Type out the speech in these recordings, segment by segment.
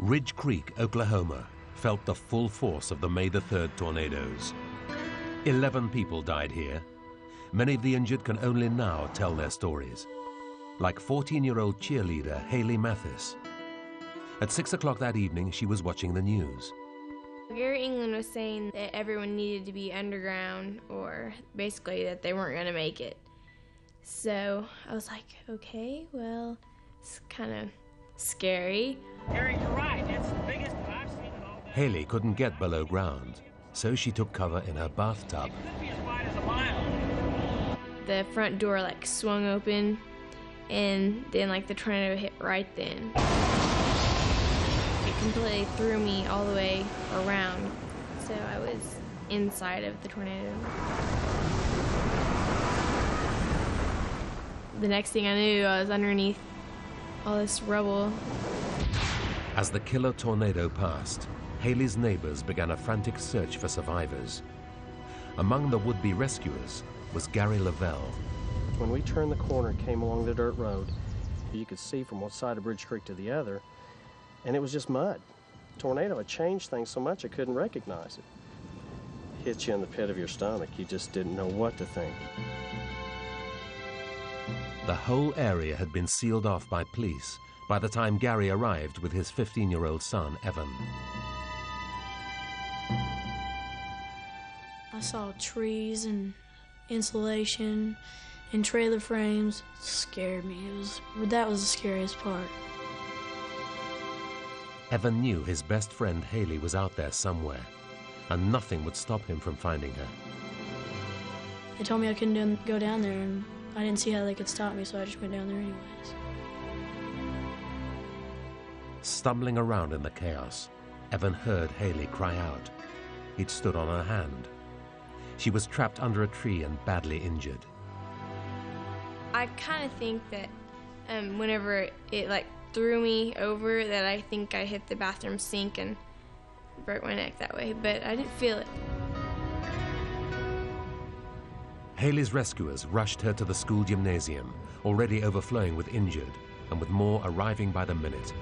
Ridge Creek, Oklahoma, felt the full force of the May the 3rd tornadoes. 11 people died here. Many of the injured can only now tell their stories, like 14-year-old cheerleader Hailey Mathis. At 6 o'clock that evening, she was watching the news. Gary England was saying that everyone needed to be underground, or basically that they weren't going to make it. So I was like, okay, well, it's kind of scary. Gary, you're right. It's the biggest I've seen it all day. Haley couldn't get below ground, so she took cover in her bathtub. It could be as wide as a mile. The front door like swung open, and then like the tornado hit right then. It completely threw me all the way around, so I was inside of the tornado. The next thing I knew, I was underneath all this rubble. As the killer tornado passed, Haley's neighbors began a frantic search for survivors. Among the would-be rescuers was Gary Lavelle. When we turned the corner and came along the dirt road, you could see from one side of Bridge Creek to the other, and it was just mud. The tornado had changed things so much I couldn't recognize it. It hit you in the pit of your stomach. You just didn't know what to think. The whole area had been sealed off by police by the time Gary arrived with his 15-year-old son, Evan. I saw trees and insulation and trailer frames. It scared me. That was the scariest part. Evan knew his best friend Haley was out there somewhere, and nothing would stop him from finding her. They told me I couldn't go down there, and I didn't see how they could stop me, so I just went down there anyways. Stumbling around in the chaos, Evan heard Haley cry out. He'd stood on her hand. She was trapped under a tree and badly injured. I kind of think that whenever it like threw me over, that I think I hit the bathroom sink and broke my neck that way, but I didn't feel it. Haley's rescuers rushed her to the school gymnasium, already overflowing with injured, and with more arriving by the minute.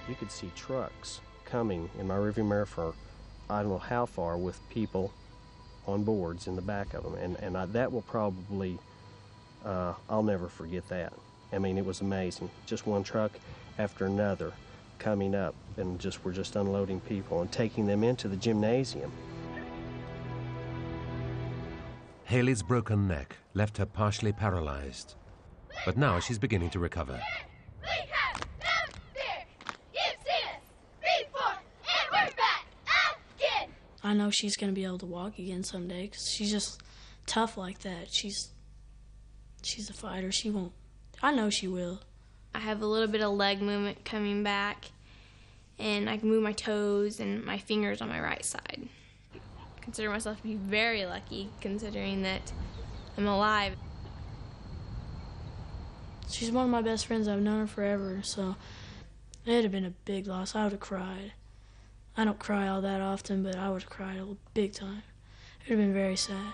You could see trucks coming in my rearview mirror for I don't know how far, with people on boards in the back of them, and that will probably, I'll never forget that. I mean, it was amazing. Just one truck after another coming up, and we're just unloading people and taking them into the gymnasium. Haley's broken neck left her partially paralyzed, but now she's beginning to recover. We have no fear. You've seen us before, and we're back again. I know she's going to be able to walk again someday, because she's just tough like that. She's a fighter. She won't. I know she will. I have a little bit of leg movement coming back, and I can move my toes and my fingers on my right side. I consider myself to be very lucky, considering that I'm alive. She's one of my best friends. I've known her forever, so it'd have been a big loss. I would have cried. I don't cry all that often, but I would have cried big time. It would have been very sad.